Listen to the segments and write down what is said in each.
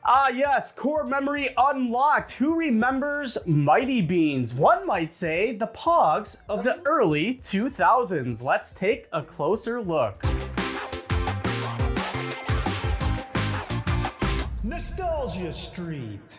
Ah, yes, core memory unlocked. Who remembers Mighty Beanz? One might say the Pogs of the early 2000s. Let's take a closer look. Nostalgia Street.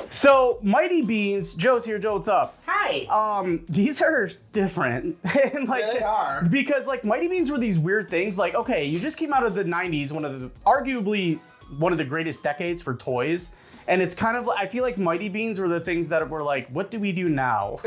So, Mighty Beanz, Joe's here. Joe, what's up? Hi. These are different. And Yeah, they are. Because Mighty Beanz were these weird things. Like, okay, you just came out of the 90s, arguably one of the greatest decades for toys. And it's kind of, I feel like Mighty Beanz were the things that were like, what do we do now?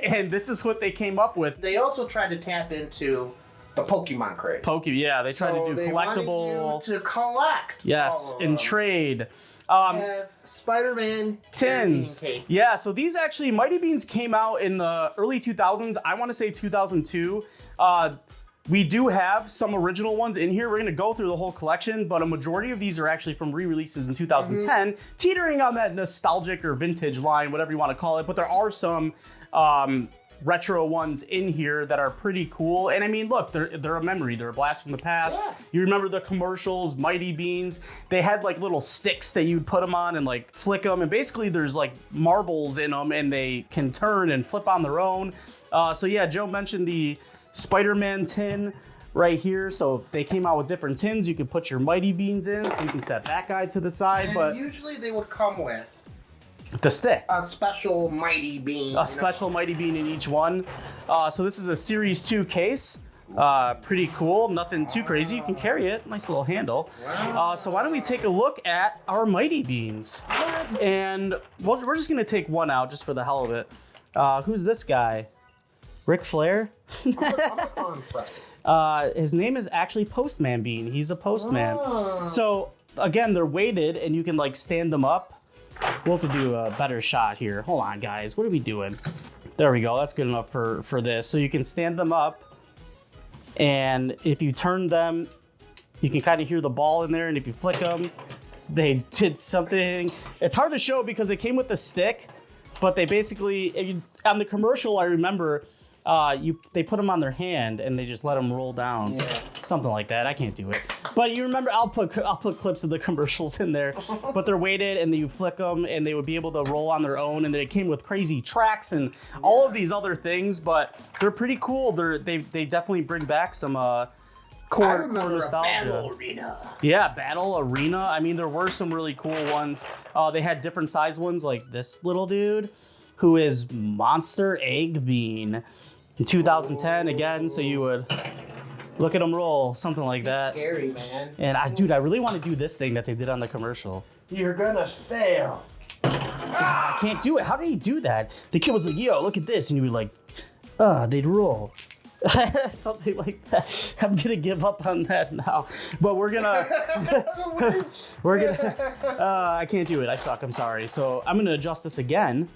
And this is what they came up with. They also tried to tap into the Pokemon craze. Yeah, they tried to do they collectible. wanted you to collect. Yes, all of and them. trade. Have Spider-Man Tins. carrying cases. Yeah, so these actually, Mighty Beanz came out in the early 2000s. I want to say 2002. We do have some original ones in here. We're going to go through the whole collection, but a majority of these are actually from re-releases in 2010, teetering on that nostalgic or vintage line, whatever you want to call it. But there are some retro ones in here that are pretty cool. And I mean, look, they're a memory. They're a blast from the past. Yeah. You remember the commercials, Mighty Beanz? They had like little sticks that you'd put them on and like flick them. And basically there's like marbles in them and they can turn and flip on their own. So yeah, Joe mentioned the Spider-Man tin right here. So they came out with different tins. You could put your Mighty Beanz in, so you can set that guy to the side. And but usually they would come with the stick. a special Mighty Bean. A special Mighty Bean in each one. So this is a Series 2 case. Pretty cool. Nothing too crazy. You can carry it. Nice little handle. So why don't we take a look at our Mighty Beanz? And we're just going to take one out just for the hell of it. Who's this guy? Ric Flair? I'm gonna call him Fred. His name is actually Postman Bean. He's a postman. Oh. So again, they're weighted and you can like stand them up. We'll have to do a better shot here. Hold on, guys. What are we doing? There we go. That's good enough for this. So you can stand them up, and if you turn them, you can kind of hear the ball in there, and if you flick them, they did something. It's hard to show because they came with the stick, but they basically, on the commercial, I remember, they put them on their hand and they just let them roll down. Yeah. Something like that. I can't do it. But you remember, I'll put clips of the commercials in there. But they're weighted and then you flick them and they would be able to roll on their own. And they came with crazy tracks and all of these other things. But they're pretty cool. They definitely bring back some core nostalgia. Battle Arena. Yeah, Battle Arena. I mean, there were some really cool ones. They had different size ones like this little dude who is Monster Egg Bean. In 2010 again, so you would look at them roll, something like that. Scary, man. And I really want to do this thing that they did on the commercial. You're gonna fail. I can't do it. How did he do that? The kid was like, yo, look at this. And you would like, they'd roll. Something like that. I'm gonna give up on that now. But we're gonna, I can't do it. I suck. I'm sorry. So I'm gonna adjust this again.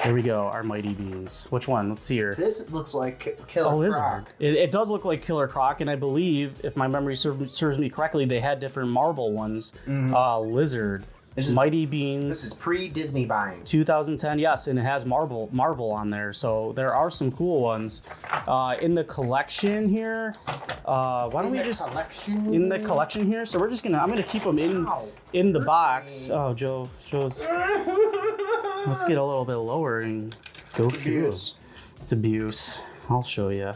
There we go, our Mighty Beanz. Which one? Let's see here. This looks like Killer Lizard. Croc. It does look like Killer Croc, and I believe, if my memory serves me correctly, they had different Marvel ones. Lizard. Mighty Beanz. This is pre-Disney buying. 2010, yes, and it has Marvel on there, so there are some cool ones. In the collection here, why don't we just in the collection here? So I'm gonna keep them in the box. Oh, Joe's. Let's get a little bit lower and go through. It's abuse. I'll show you.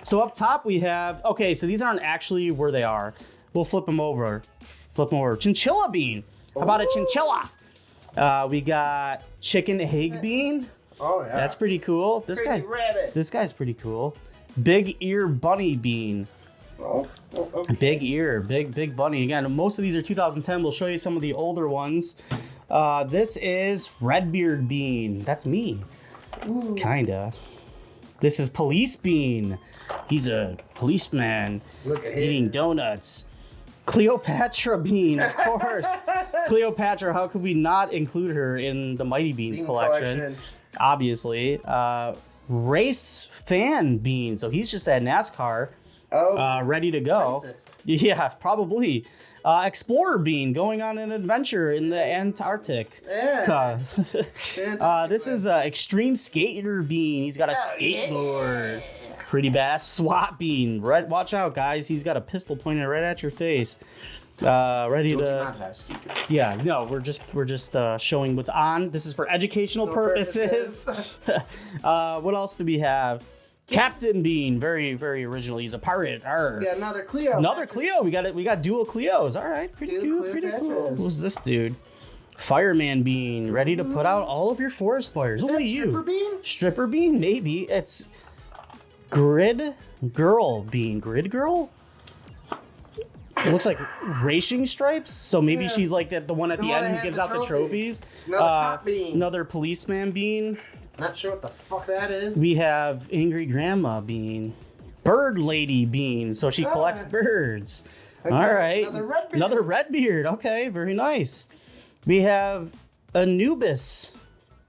So up top we have. Okay, so these aren't actually where they are. We'll flip them over. Chinchilla Bean. How about a chinchilla? We got Chicken Egg Bean. Oh yeah. That's pretty cool. This guy's pretty cool. Big Ear Bunny Bean. Okay. Big ear, big bunny. Again, most of these are 2010. We'll show you some of the older ones. This is Redbeard Bean. That's me. Ooh. Kinda. This is Police Bean. He's a policeman eating donuts. Cleopatra Bean, of course. Cleopatra, how could we not include her in the Mighty Beanz collection? Obviously. Race Fan Bean. So he's just at NASCAR. Ready to go. Racist. Yeah, probably. Explorer Bean going on an adventure in the Antarctic. Yeah. This is Extreme Skater Bean. He's got a skateboard. Yeah. Pretty badass. SWAT Bean. Watch out, guys. He's got a pistol pointed right at your face. Ready Guilty to? montage, stupid. Yeah, no, we're just showing what's on. This is for educational purposes. What else do we have? Captain Bean, very very original. He's a pirate. Arr. We got another Cleo. Another Cleo. We got it. We got dual Cleos. All right, pretty Dual cool. Cleo Pretty cool. patches. Who's this dude? Fireman Bean, ready to put out all of your forest fires. Only you. Stripper Bean? Stripper Bean, maybe. It's Grid Girl Bean. Grid Girl? It looks like racing stripes, so maybe she's like the one at the one end that who has gives the out the trophy. trophies. Another cop bean. Another policeman bean. Not sure what the fuck that is. We have Angry Grandma Bean. Bird Lady Bean, so she collects birds. Okay, All right. another red beard. Okay, very nice. We have Anubis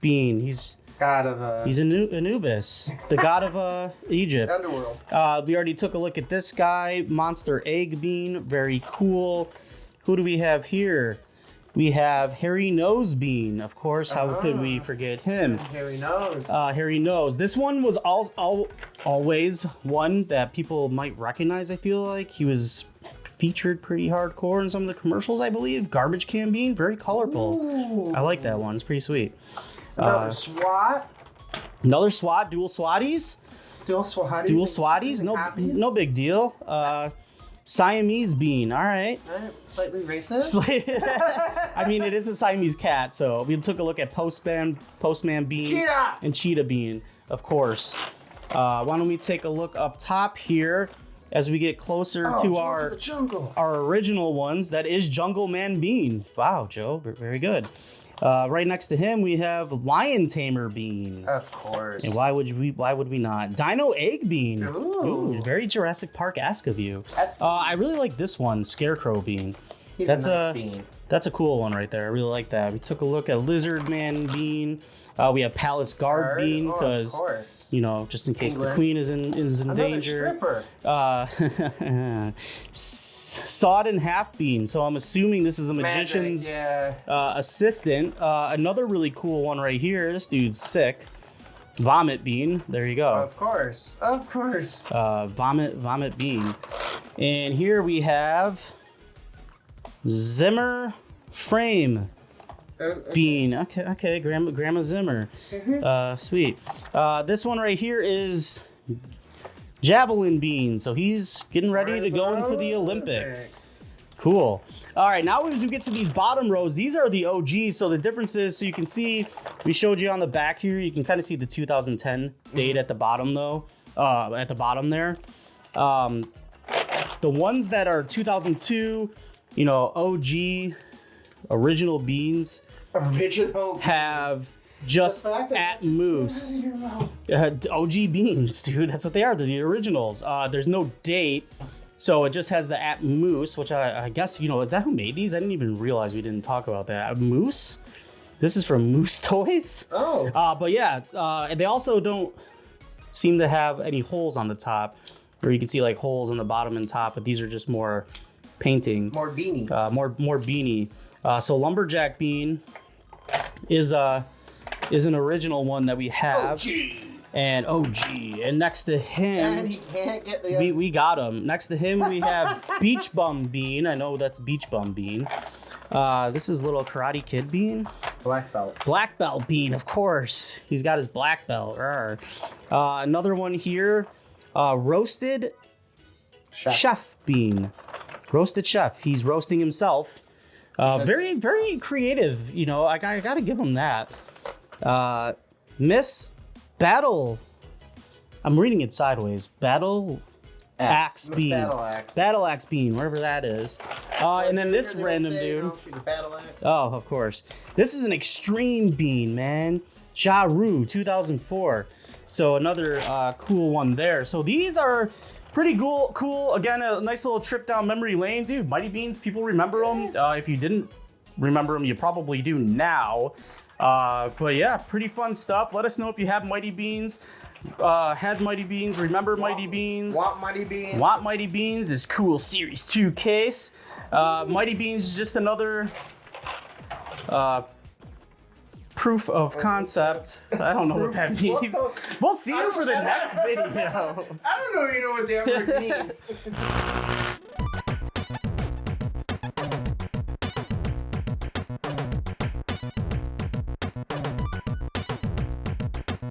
Bean. He's God of Anubis, the god of Egypt. Underworld. We already took a look at this guy, Monster Egg Bean, very cool. Who do we have here? We have Hairy Nose Bean, of course. How could we forget him? Hairy Nose. Hairy Nose. This one was always one that people might recognize, I feel like. He was featured pretty hardcore in some of the commercials, I believe. Garbage Can Bean, very colorful. Ooh. I like that one. It's pretty sweet. Another SWAT. Another SWAT, dual SWATties. Dual SWATties. Dual SWATties, no big deal. Siamese Bean, all right. Slightly racist. I mean, it is a Siamese cat, so we took a look at Postman Bean Cheetah! and Cheetah Bean, of course. Why don't we take a look up top here as we get closer to our original ones? That is Jungle Man Bean. Wow, Joe, very good. Right next to him, we have Lion Tamer Bean. Of course. And why would we not? Dino Egg Bean. Ooh. Very Jurassic Park-esque of you. That's I really like this one, Scarecrow Bean. He's That's a nice bean. That's a cool one right there. I really like that. We took a look at Lizard Man Bean. We have Palace Guard Bean because just in case the Queen is in danger. Stripper. Sawed in Half Bean. So I'm assuming this is a magician's assistant. Another really cool one right here. This dude's sick. Vomit Bean. There you go. Of course. Vomit Bean. And here we have Zimmer Frame Bean. Okay, Grandma Zimmer. Sweet. This one right here is Javelin Bean. So he's getting ready to go into the Olympics. Cool. All right, now as we get to these bottom rows, these are the OGs. So the difference is, so you can see, we showed you on the back here, you can kind of see the 2010 date at the bottom though, at the bottom there. The ones that are 2002, OG, original beans have just at Moose. OG beans, dude. That's what they are. They're the originals. There's no date, so it just has the at Moose, which I guess, is that who made these? I didn't even realize we didn't talk about that. Moose? This is from Moose Toys? Oh. But yeah, they also don't seem to have any holes on the top, where you can see like holes on the bottom and top, but these are just more painting. More beanie. More beanie. So Lumberjack Bean is an original one that we have. And and next to him, and he can't get the we got him. Next to him, we have Beach Bum Bean. I know that's Beach Bum Bean. This is little Karate Kid Bean. Black belt. Black belt Bean, of course. He's got his black belt. Another one here, Roasted Chef Bean. Roasted Chef. He's roasting himself. Very, very creative. I gotta give him that. Miss Battle. I'm reading it sideways. Battle Axe Bean. Battle Axe Bean, wherever that is. And then this random dude. Oh, of course. This is an Extreme Bean, man. Ja Rule, 2004. So another cool one there. So these are pretty cool. Again, a nice little trip down memory lane, dude. Mighty Beans, people remember them. If you didn't remember them, you probably do now. But yeah, pretty fun stuff. Let us know if you have Mighty Beans, had Mighty Beans, remember Mighty Beans. Want Mighty Beans. Want Mighty Beans is cool Series 2 case. Mighty Beans is just another proof of concept. I don't know what that means. We'll see you for the next video. I don't know what the word means.